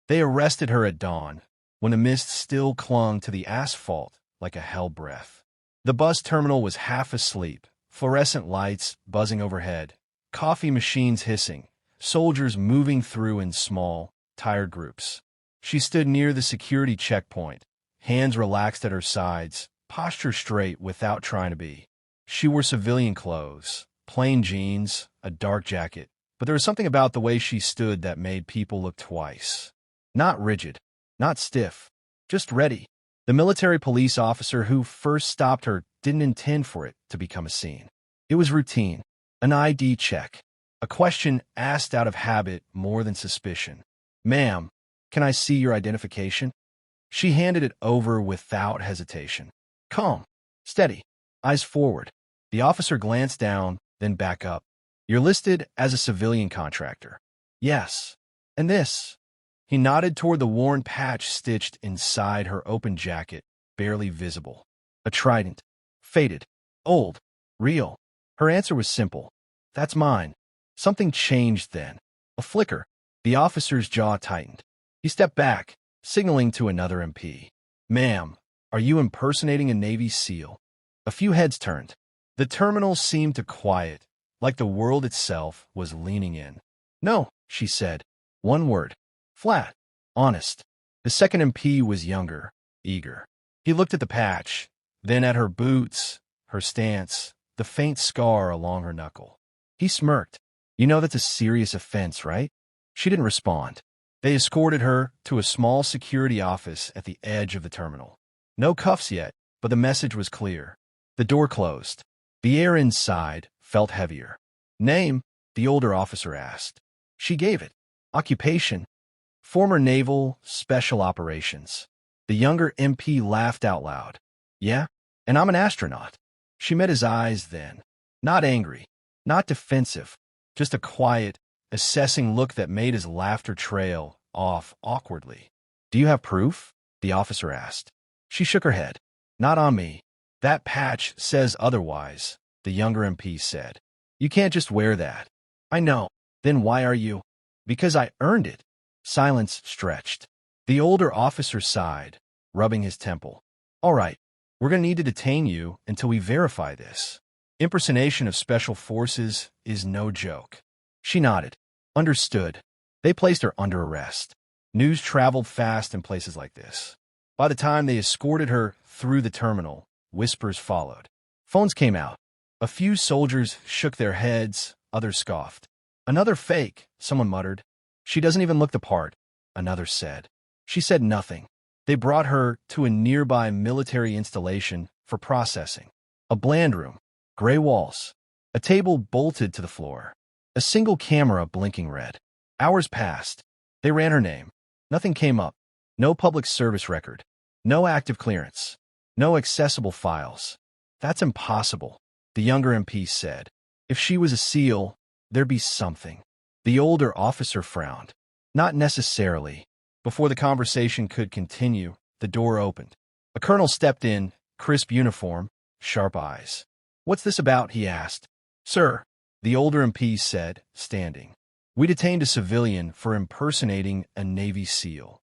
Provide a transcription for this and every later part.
They arrested her at dawn, when the mist still clung to the asphalt like a hell breath. The bus terminal was half asleep, fluorescent lights buzzing overhead, coffee machines hissing, soldiers moving through in small, tired groups. She stood near the security checkpoint, hands relaxed at her sides, posture straight without trying to be. She wore civilian clothes, plain jeans, a dark jacket, but there was something about the way she stood that made people look twice. Not rigid, not stiff, just ready. The military police officer who first stopped her didn't intend for it to become a scene. It was routine, an ID check, a question asked out of habit more than suspicion. "Ma'am, can I see your identification?" She handed it over without hesitation. Calm, steady, eyes forward. The officer glanced down, then back up. "You're listed as a civilian contractor." "Yes. And this?" He nodded toward the worn patch stitched inside her open jacket, barely visible. "A trident. Faded. Old. Real." Her answer was simple. "That's mine." Something changed then. A flicker. The officer's jaw tightened. He stepped back, signaling to another MP. "Ma'am, are you impersonating a Navy SEAL?" A few heads turned. The terminal seemed to quiet, like the world itself was leaning in. "No," she said. One word. Flat. Honest. The second MP was younger, eager. He looked at the patch, then at her boots, her stance, the faint scar along her knuckle. He smirked. "You know that's a serious offense, right?" She didn't respond. They escorted her to a small security office at the edge of the terminal. No cuffs yet, but the message was clear. The door closed. The air inside felt heavier. "Name?" the older officer asked. She gave it. Occupation? Former Naval Special Operations. The younger MP laughed out loud. "Yeah, and I'm an astronaut." She met his eyes then. Not angry, not defensive, just a quiet, assessing look that made his laughter trail off awkwardly. "Do you have proof?" the officer asked. She shook her head. "Not on me. That patch says otherwise," the younger MP said. "You can't just wear that." "I know. Then why are you?" "Because I earned it." Silence stretched. The older officer sighed, rubbing his temple. "All right, we're going to need to detain you until we verify this. Impersonation of special forces is no joke." She nodded. Understood. They placed her under arrest. News traveled fast in places like this. By the time they escorted her through the terminal, whispers followed. Phones came out. A few soldiers shook their heads, others scoffed. "Another fake," someone muttered. "She doesn't even look the part," another said. She said nothing. They brought her to a nearby military installation for processing. A bland room, gray walls, a table bolted to the floor, a single camera blinking red. Hours passed. They ran her name. Nothing came up. No public service record. No active clearance. No accessible files. "That's impossible," the younger MP said. "If she was a SEAL, there'd be something." The older officer frowned. "Not necessarily." Before the conversation could continue, the door opened. A colonel stepped in, crisp uniform, sharp eyes. "What's this about?" he asked. "Sir," the older MP said, standing. "We detained a civilian for impersonating a Navy SEAL."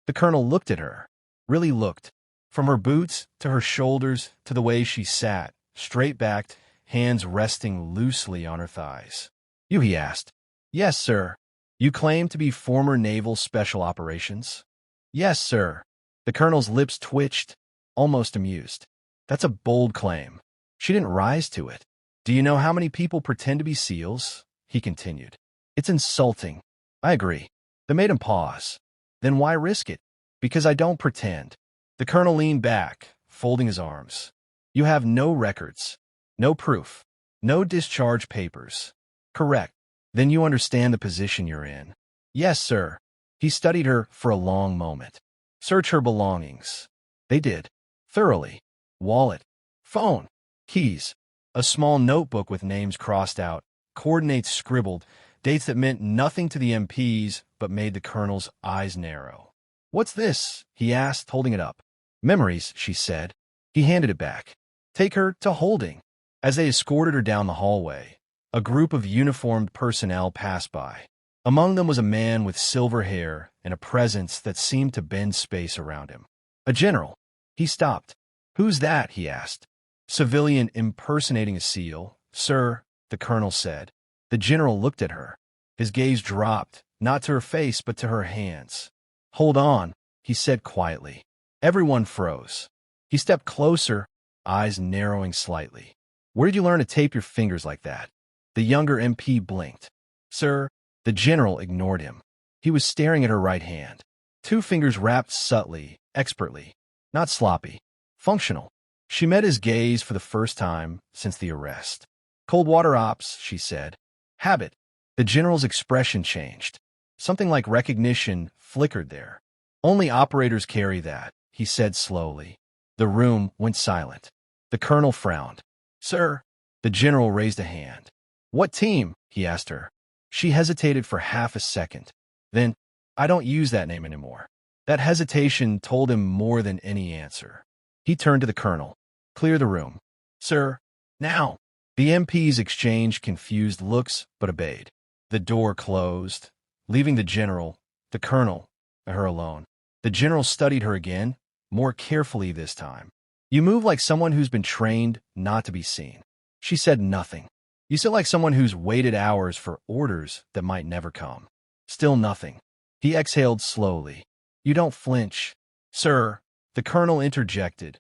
The colonel looked at her. Really looked. From her boots to her shoulders to the way she sat, straight-backed, hands resting loosely on her thighs. "You?" he asked. "Yes, sir." "You claim to be former Naval Special Operations?" "Yes, sir." The colonel's lips twitched, almost amused. "That's a bold claim." She didn't rise to it. "Do you know how many people pretend to be SEALs?" he continued. "It's insulting." "I agree." That made him pause. "Then why risk it?" "Because I don't pretend." The colonel leaned back, folding his arms. "You have no records, no proof, no discharge papers." "Correct." "Then you understand the position you're in." "Yes, sir." He studied her for a long moment. "Search her belongings." They did. Thoroughly. Wallet, phone, keys, a small notebook with names crossed out, coordinates scribbled, dates that meant nothing to the MPs but made the colonel's eyes narrow. "What's this?" he asked, holding it up. "Memories," she said. He handed it back. "Take her to holding." As they escorted her down the hallway, a group of uniformed personnel passed by. Among them was a man with silver hair and a presence that seemed to bend space around him. A general. He stopped. "Who's that?" he asked. "Civilian impersonating a SEAL, sir," the colonel said. The general looked at her. His gaze dropped, not to her face but to her hands. "Hold on," he said quietly. Everyone froze. He stepped closer, eyes narrowing slightly. "Where did you learn to tape your fingers like that?" The younger MP blinked. "Sir," the general ignored him. He was staring at her right hand. 2 fingers wrapped subtly, expertly. Not sloppy. Functional. She met his gaze for the first time since the arrest. "Cold water ops," she said. "Habit." The general's expression changed. Something like recognition flickered there. "Only operators carry that," he said slowly. The room went silent. The colonel frowned. "Sir." The general raised a hand. "What team?" he asked her. She hesitated for half a second. Then, "I don't use that name anymore." That hesitation told him more than any answer. He turned to the colonel. "Clear the room." "Sir." "Now." The MPs exchanged confused looks, but obeyed. The door closed, leaving the general, the colonel, and her alone. The general studied her again, more carefully this time. "You move like someone who's been trained not to be seen." She said nothing. "You sit like someone who's waited hours for orders that might never come." Still nothing. He exhaled slowly. "You don't flinch." "Sir," the colonel interjected.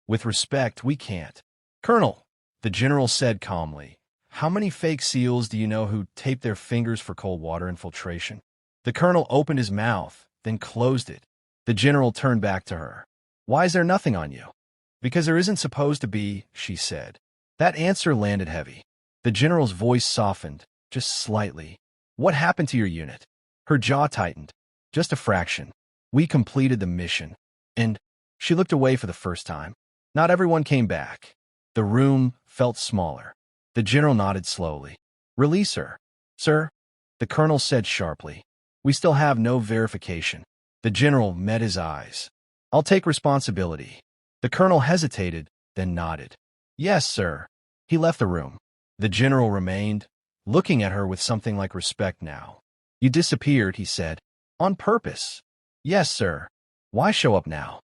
"With respect, we can't." "Colonel," the general said calmly, "how many fake SEALs do you know who tape their fingers for cold water infiltration?" The colonel opened his mouth, then closed it. The general turned back to her. "Why is there nothing on you?" "Because there isn't supposed to be," she said. That answer landed heavy. The general's voice softened, just slightly. "What happened to your unit?" Her jaw tightened. "Just a fraction. We completed the mission." And she looked away for the first time. Not everyone came back. The room felt smaller. The general nodded slowly. "Release her." "Sir," the colonel said sharply. "We still have no verification." The general met his eyes. "I'll take responsibility." The colonel hesitated, then nodded. "Yes, sir." He left the room. The general remained, looking at her with something like respect now. "You disappeared," he said. "On purpose." "Yes, sir." "Why show up now?"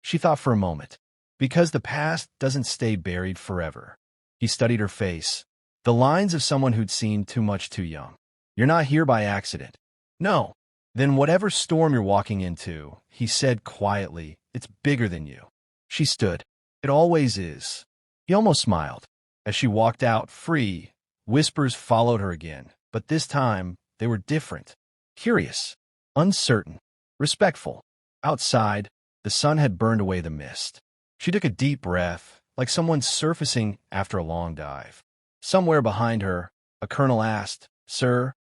She thought for a moment. "Because the past doesn't stay buried forever." He studied her face. The lines of someone who'd seen too much too young. "You're not here by accident." "No." "Then whatever storm you're walking into," he said quietly, "it's bigger than you." She stood. "It always is." He almost smiled. As she walked out, free, whispers followed her again, but this time they were different. Curious, uncertain, respectful. Outside, the sun had burned away the mist. She took a deep breath, like someone surfacing after a long dive. Somewhere behind her, a colonel asked, "Sir?"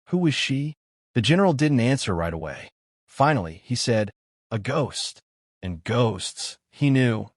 Who was she? The general didn't answer right away. Finally, he said, "A ghost." And ghosts, he knew,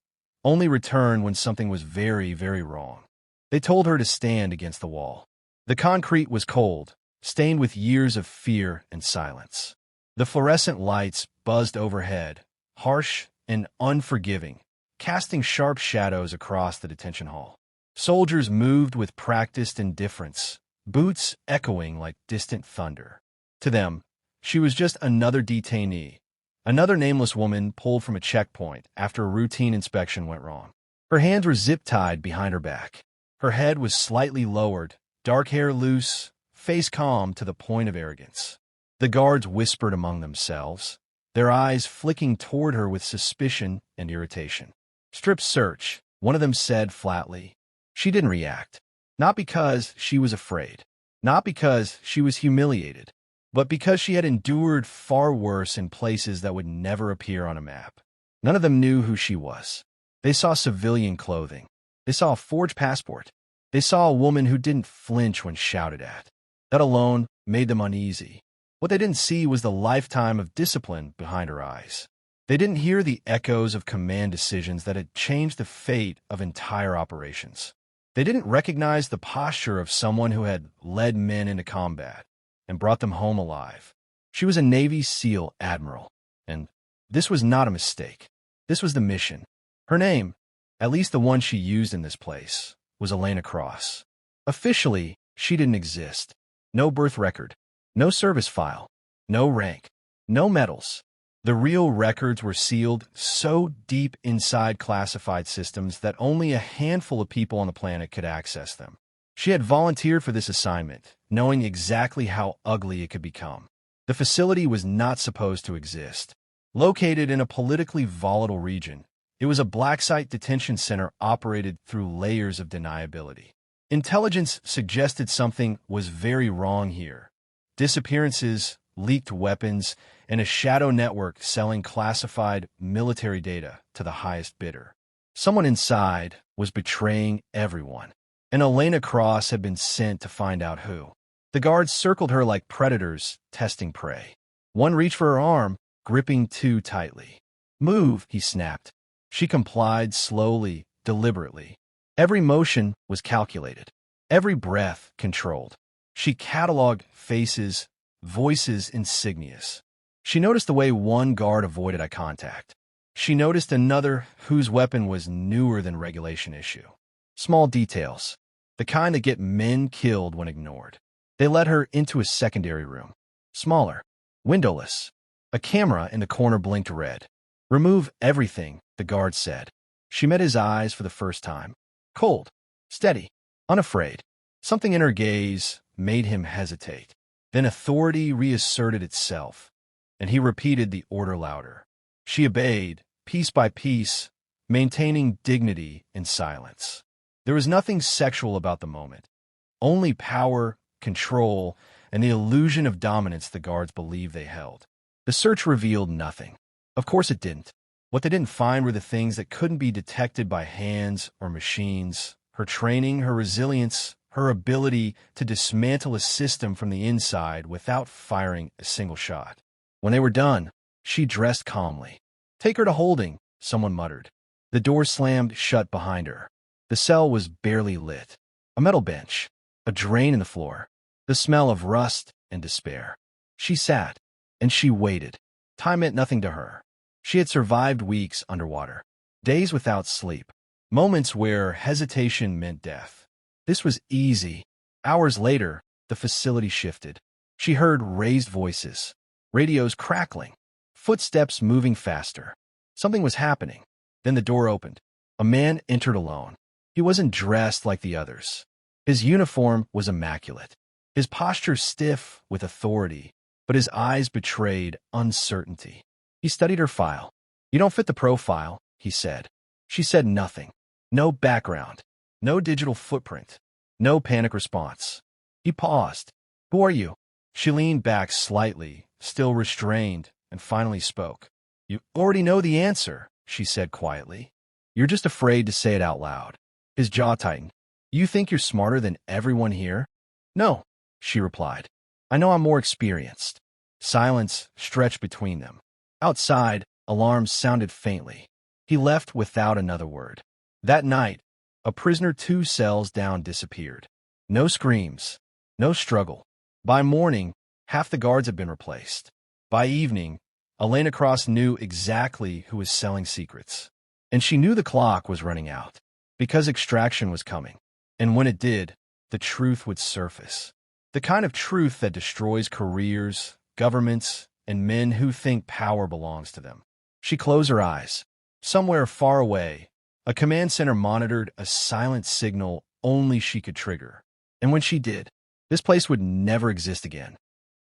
only return when something was very, very wrong. They told her to stand against the wall. The concrete was cold, stained with years of fear and silence. The fluorescent lights buzzed overhead, harsh and unforgiving, casting sharp shadows across the detention hall. Soldiers moved with practiced indifference, boots echoing like distant thunder. To them, she was just another detainee, another nameless woman pulled from a checkpoint after a routine inspection went wrong. Her hands were zip-tied behind her back. Her head was slightly lowered, dark hair loose, face calm to the point of arrogance. The guards whispered among themselves, their eyes flicking toward her with suspicion and irritation. "Strip search," one of them said flatly. She didn't react. Not because she was afraid. Not because she was humiliated. But because she had endured far worse in places that would never appear on a map. None of them knew who she was. They saw civilian clothing. They saw a forged passport. They saw a woman who didn't flinch when shouted at. That alone made them uneasy. What they didn't see was the lifetime of discipline behind her eyes. They didn't hear the echoes of command decisions that had changed the fate of entire operations. They didn't recognize the posture of someone who had led men into combat and brought them home alive. She was a Navy SEAL admiral, and this was not a mistake. This was the mission. Her name, at least the one she used in this place, was Elena Cross. Officially, she didn't exist. No birth record, no service file, no rank. No medals. The real records were sealed so deep inside classified systems that only a handful of people on the planet could access them. She had volunteered for this assignment, knowing exactly how ugly it could become. The facility was not supposed to exist. Located in a politically volatile region, it was a black site detention center operated through layers of deniability. Intelligence suggested something was very wrong here. Disappearances, leaked weapons, and a shadow network selling classified military data to the highest bidder. Someone inside was betraying everyone, and Elena Cross had been sent to find out who. The guards circled her like predators testing prey. One reached for her arm, gripping too tightly. "Move," he snapped. She complied slowly, deliberately. Every motion was calculated, every breath controlled. She cataloged faces, voices insignious. She noticed the way one guard avoided eye contact. She noticed another whose weapon was newer than regulation issue. Small details, the kind that get men killed when ignored. They led her into a secondary room. Smaller, windowless. A camera in the corner blinked red. "Remove everything," the guard said. She met his eyes for the first time. Cold, steady, unafraid. Something in her gaze made him hesitate. Then authority reasserted itself, and he repeated the order louder. She obeyed, piece by piece, maintaining dignity in silence. There was nothing sexual about the moment. Only power, control, and the illusion of dominance the guards believed they held. The search revealed nothing. Of course it didn't. What they didn't find were the things that couldn't be detected by hands or machines. Her training, her resilience, her ability to dismantle a system from the inside without firing a single shot. When they were done, she dressed calmly. "Take her to holding," someone muttered. The door slammed shut behind her. The cell was barely lit. A metal bench, a drain in the floor, the smell of rust and despair. She sat, and she waited. Time meant nothing to her. She had survived weeks underwater, days without sleep, moments where hesitation meant death. This was easy. Hours later, the facility shifted. She heard raised voices, radios crackling, footsteps moving faster. Something was happening. Then the door opened. A man entered alone. He wasn't dressed like the others. His uniform was immaculate, his posture stiff with authority, but his eyes betrayed uncertainty. He studied her file. "You don't fit the profile," he said. She said nothing. No background, no digital footprint, no panic response. He paused. "Who are you?" She leaned back slightly, still restrained, and finally spoke. "You already know the answer," she said quietly. "You're just afraid to say it out loud." His jaw tightened. "You think you're smarter than everyone here?" "No," she replied. "I know I'm more experienced." Silence stretched between them. Outside, alarms sounded faintly. He left without another word. That night, a prisoner 2 cells down disappeared. No screams, no struggle. By morning, half the guards had been replaced. By evening, Elena Cross knew exactly who was selling secrets. And she knew the clock was running out, because extraction was coming. And when it did, the truth would surface. The kind of truth that destroys careers, governments, and men who think power belongs to them. She closed her eyes. Somewhere far away, a command center monitored a silent signal only she could trigger. And when she did, this place would never exist again.